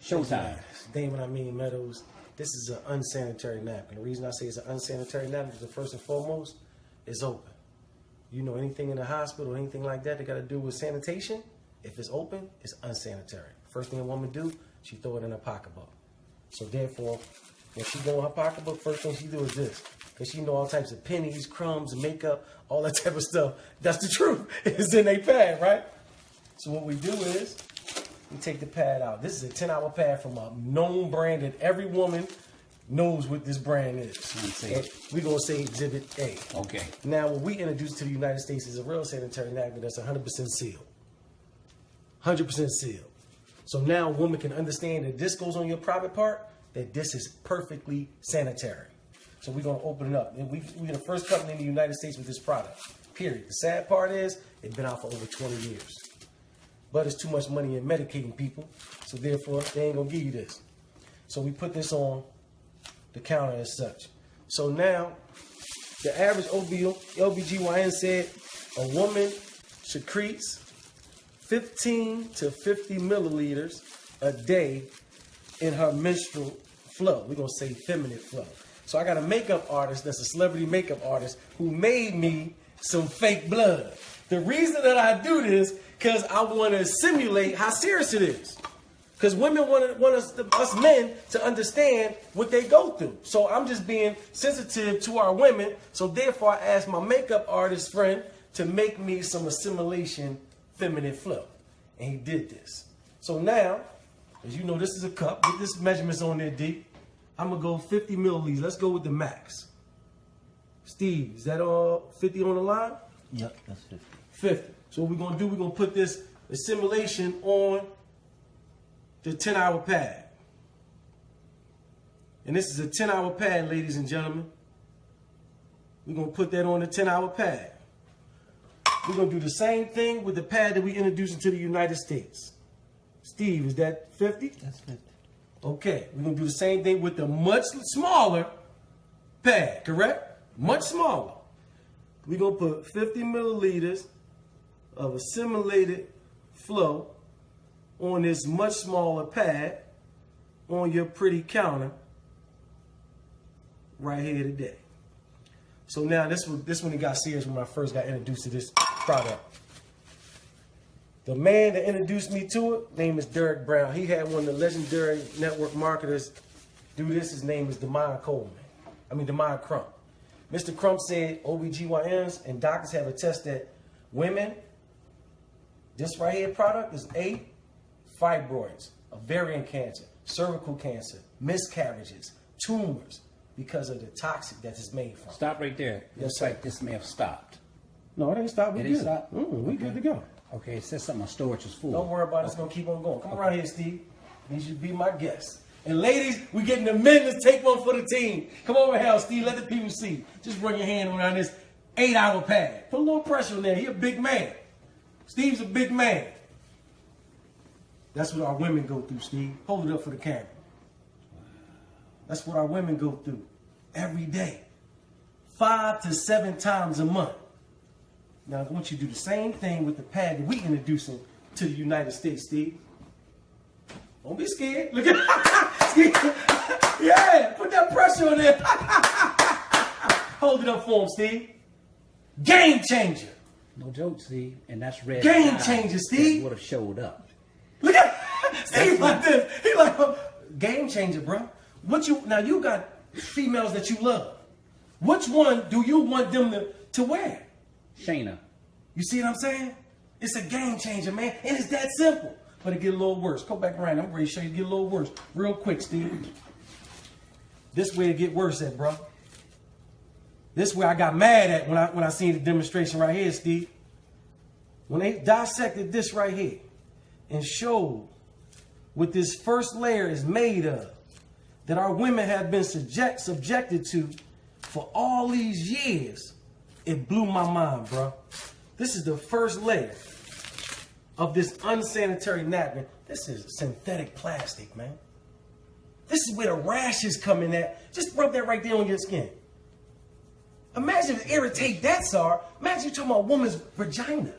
Showtime. Damon, I mean Meadows. This is an unsanitary napkin. The reason I say it's an unsanitary napkin is first and foremost, it's open. You know, anything in the hospital, anything like that got to do with sanitation, if it's open, it's unsanitary. First thing a woman do, she throw it in her pocketbook. So therefore, when she go in her pocketbook, first thing she do is this. Because she know all types of pennies, crumbs, makeup, all that type of stuff. That's the truth. It's in a pad, right? So what we do is, we take the pad out. This is a 10-hour pad from a known brand that every woman knows what this brand is. We're going to say Exhibit A. Okay. Now, what we introduced to the United States is a real sanitary napkin that's 100% sealed. 100% sealed. So now a woman can understand that this goes on your private part, that this is perfectly sanitary. So we're going to open it up. And we're the first company in the United States with this product, period. The sad part is, it's been out for over 20 years. But it's too much money in medicating people, so therefore, they ain't going to give you this. So we put this on the counter as such. So now, the average OBGYN said a woman secretes 15 to 50 milliliters a day in her menstrual flow. We're going to say feminine flow. So I got a makeup artist that's a celebrity makeup artist who made me some fake blood. The reason that I do this, because I want to simulate how serious it is. Because women want us men to understand what they go through. So I'm just being sensitive to our women. So therefore, I asked my makeup artist friend to make me some assimilation feminine flow. And he did this. So now, as you know, this is a cup. Get this measurements on there, D. I'm going to go 50 milliliters. Let's go with the max. Steve, is that all 50 on the line? Yep, that's 50. 50. So what we're going to do, we're going to put this assimilation on the 10-hour pad. And this is a 10-hour pad, ladies and gentlemen. We're going to put that on the 10-hour pad. We're going to do the same thing with the pad that we introduced into the United States. Steve, is that 50? That's 50. Okay, we're going to do the same thing with the much smaller pad, correct? Much smaller. We're going to put 50 milliliters of assimilated flow on this much smaller pad on your pretty counter right here today. So now this one it got serious when I first got introduced to this product. The man that introduced me to it, name is Derek Brown. He had one of the legendary network marketers do this. His name is Demond Crump. Mr. Crump said OBGYNs and doctors have attested that women, this right here product is fibroids, ovarian cancer, cervical cancer, miscarriages, tumors, because of the toxic that it's made from. Stop right there. Yes, Looks sir. like this may have stopped. No, it ain't stopped. We It good. ain't stopped? We good to go. Okay, it says something on storage is full. Don't worry about it. It's going to keep on going. Come around here, Steve. You should be my guest. And ladies, we getting the men to take one for the team. Come over here, Steve. Let the people see. Just bring your hand around this 8-hour pad. Put a little pressure on there. He a big man. Steve's a big man. That's what our women go through, Steve. Hold it up for the camera. That's what our women go through every day. 5 to 7 times a month. Now, I want you to do the same thing with the pad that we introducing to the United States, Steve. Don't be scared. Look at yeah, put that pressure on there. Hold it up for him, Steve. Game changer. No joke, Steve. And that's red. Game changer, Steve. Would have showed up. Look at Steve like this. He like, game changer, bro. Now you got females that you love. Which one do you want them to wear? Shayna. You see what I'm saying? It's a game changer, man. And it's that simple. But it get a little worse. Go back around. I'm ready to show you it get a little worse. Real quick, Steve. This way it get worse at, bro. This way I got mad at when I seen the demonstration right here, Steve. When they dissected this right here and showed what this first layer is made of, that our women have been subjected to for all these years, it blew my mind, bro. This is the first layer of this unsanitary napkin. This is synthetic plastic, man. This is where the rashes come in at. Just rub that right there on your skin. Imagine if it irritate that, sir. Imagine you talking about a woman's vagina.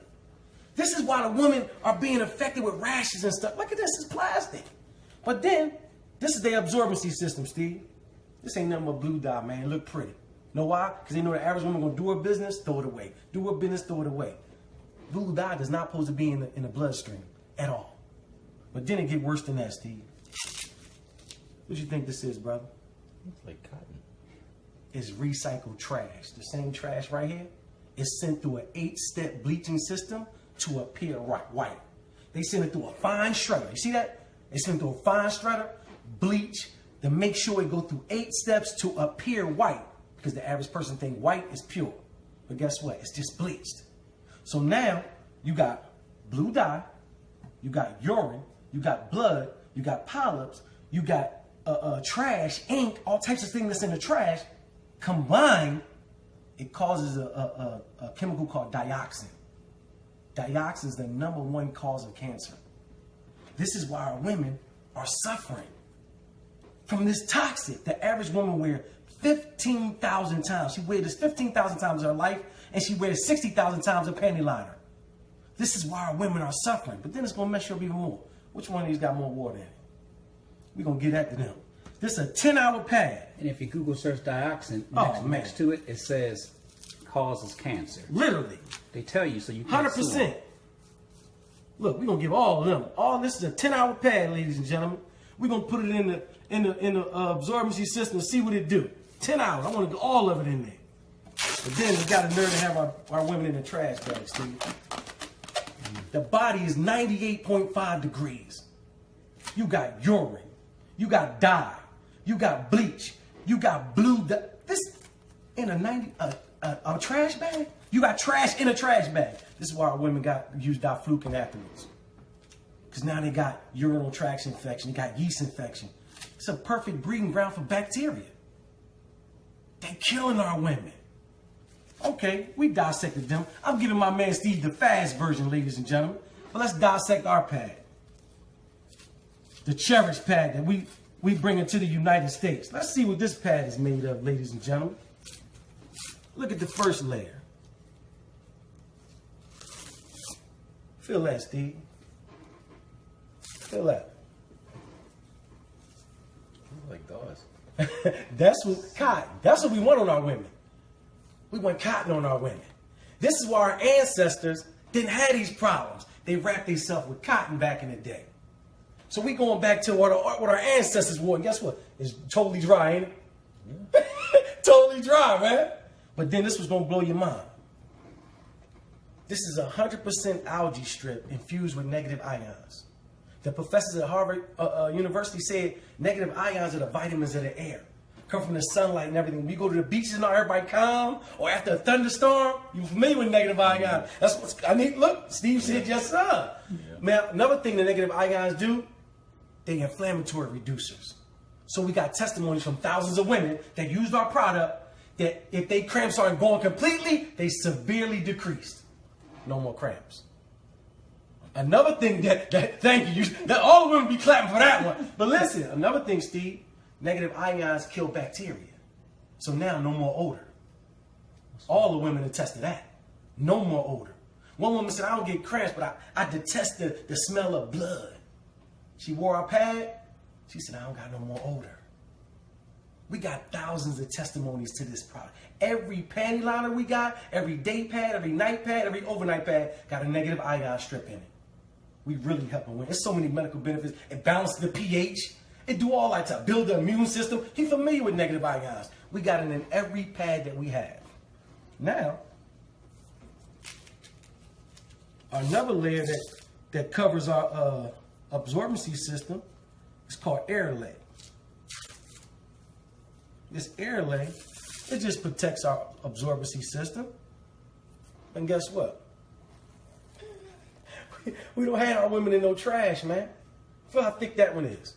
This is why the women are being affected with rashes and stuff. Look at this, it's plastic. But then, this is their absorbency system, Steve. This ain't nothing but blue dye, man. It look pretty. Know why? Because they know the average woman gonna do her business, throw it away. Do her business, throw it away. Blue dye is not supposed to be in the bloodstream at all. But then it get worse than that, Steve. What you think this is, brother? It's like cotton. It's recycled trash. The same trash right here is sent through an 8-step bleaching system to appear white. They send it through a fine shredder. You see that? They send it through a fine shredder, bleach, to make sure it go through 8 steps to appear white. Because the average person think white is pure. But guess what? It's just bleached. So now you got blue dye, you got urine, you got blood, you got polyps, you got trash, ink, all types of things that's in the trash. Combined, it causes a chemical called dioxin. Dioxin is the #1 cause of cancer. This is why our women are suffering from this toxic. The average woman wears 15,000 times. She wears this 15,000 times in her life, and she wears 60,000 times a panty liner. This is why our women are suffering. But then it's going to mess you up even more. Which one of these got more water in it? We're going to get that to them. This is a 10-hour pad. And if you Google search dioxin, next to it, it says causes cancer. Literally. They tell you so you can't 100%. Look, we're going to give all of them. All this is a 10-hour pad, ladies and gentlemen. We're going to put it in the absorbency system and see what it do. 10 hours. I want to do all of it in there. But then we got a nerve to have our women in the trash bag, Steve. The body is 98.5 degrees. You got urine. You got dye. You got bleach. You got blue dye. This in a trash bag? You got trash in a trash bag. This is why our women use diflucan afterwards. Because now they got urinary tract infection. They got yeast infection. It's a perfect breeding ground for bacteria. They're killing our women. Okay, we dissected them. I'm giving my man Steve the fast version, ladies and gentlemen. But let's dissect our pad. The cherished pad that we bring into the United States. Let's see what this pad is made of, ladies and gentlemen. Look at the first layer. Feel that, Steve. Feel that. Like gauze. That's what cotton. That's what we want on our women. We want cotton on our women. This is why our ancestors didn't have these problems. They wrapped themselves with cotton back in the day. So we going back to what our ancestors wore. And guess what? It's totally dry, ain't it? Yeah. Totally dry, man. But then this was going to blow your mind. This is 100% algae strip infused with negative ions. The professors at Harvard University said negative ions are the vitamins of the air. Come from the sunlight and everything. When you go to the beaches and everybody calm, or after a thunderstorm, you're familiar with negative ions. That's what I mean. Look, Steve said yes, sir. Yeah. Man, another thing the negative ions do, they inflammatory reducers. So we got testimonies from thousands of women that used our product that if they cramps aren't going completely, they severely decreased. No more cramps. Another thing thank you, that all the women be clapping for that one. But listen, another thing, Steve, negative ions kill bacteria. So now no more odor. All the women attest to that. No more odor. One woman said, I don't get cramps, but I detest the smell of blood. She wore our pad. She said, I don't got no more odor. We got thousands of testimonies to this product. Every panty liner we got, every day pad, every night pad, every overnight pad got a negative ion strip in it. We really help them win. There's so many medical benefits. It balances the pH. It do all that to build the immune system. He's familiar with negative ions. We got it in every pad that we have. Now, another layer that covers our absorbency system is called air lay. This air lay, it just protects our absorbency system. And guess what? We don't have our women in no trash, man. Feel how thick that one is.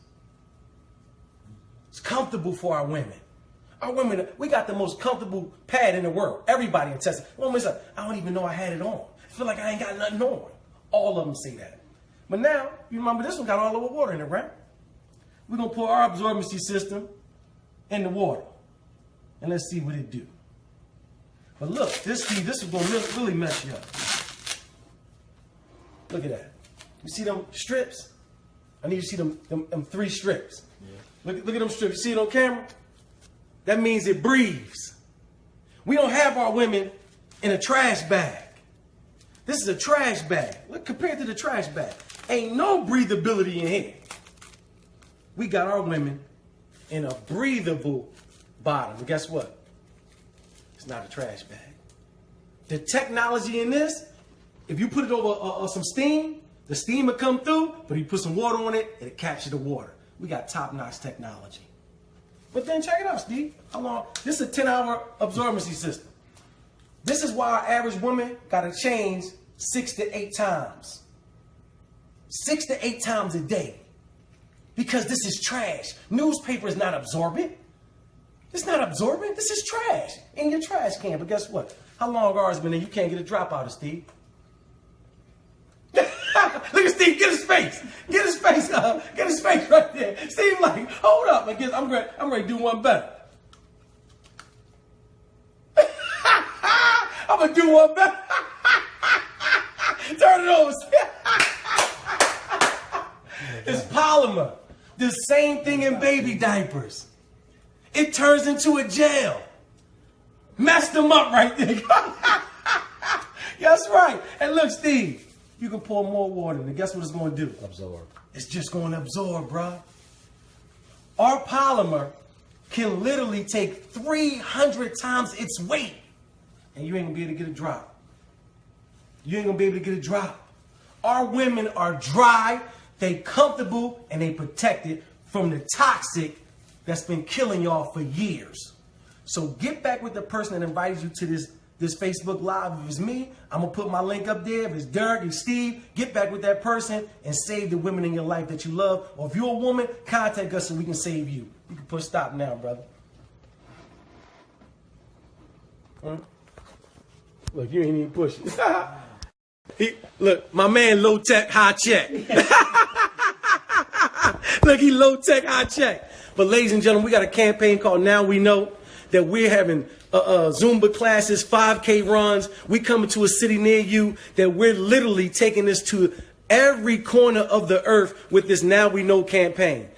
It's comfortable for our women. Our women, we got the most comfortable pad in the world. Everybody attests. Women's like, I don't even know I had it on. I feel like I ain't got nothing on. All of them say that. But now, you remember this one got all of the water in it, right? We're going to pour our absorbency system in the water. And let's see what it do. But look, this is going to really mess you up. Look at that. You see them strips? I need you to see them 3 strips. Yeah. Look at them strips. You see it on camera? That means it breathes. We don't have our women in a trash bag. This is a trash bag. Look, compared to the trash bag, ain't no breathability in here. We got our women in a breathable bottom. And guess what? It's not a trash bag. The technology in this, if you put it over some steam, the steam will come through, but you put some water on it, and it captures the water. We got top-notch technology. But then check it out, Steve. How long? This is a 10-hour absorbency system. This is why our average woman got to change 6 to 8 times. 6 to 8 times a day. Because this is trash. Newspaper is not absorbent. It's not absorbent. This is trash in your trash can. But guess what? How long ours been there? You can't get a drop out of Steve. Look at Steve. Get his face. Get his face. Get his face right there. Steve, like, hold up. I guess I'm ready to do one better. I'm gonna do one better. Turn it over. It's polymer. The same thing in baby diapers. It turns into a gel. Messed them up right there. That's right. And look, Steve, you can pour more water in it. Guess what it's going to do? Absorb. It's just going to absorb, bro. Our polymer can literally take 300 times its weight. And you ain't going to be able to get a drop. You ain't going to be able to get a drop. Our women are dry, they comfortable, and they protected from the toxic that's been killing y'all for years. So get back with the person that invited you to this Facebook Live. If it's me, I'm going to put my link up there. If it's Derek and Steve, get back with that person and save the women in your life that you love. Or if you're a woman, contact us so we can save you. You can push stop now, brother. Look, you ain't even pushing. Look, my man low tech, high check. Look, he low tech, high check. But ladies and gentlemen, we got a campaign called Now We Know, that we're having Zumba classes, 5K runs. We coming to a city near you, that we're literally taking this to every corner of the earth with this Now We Know campaign.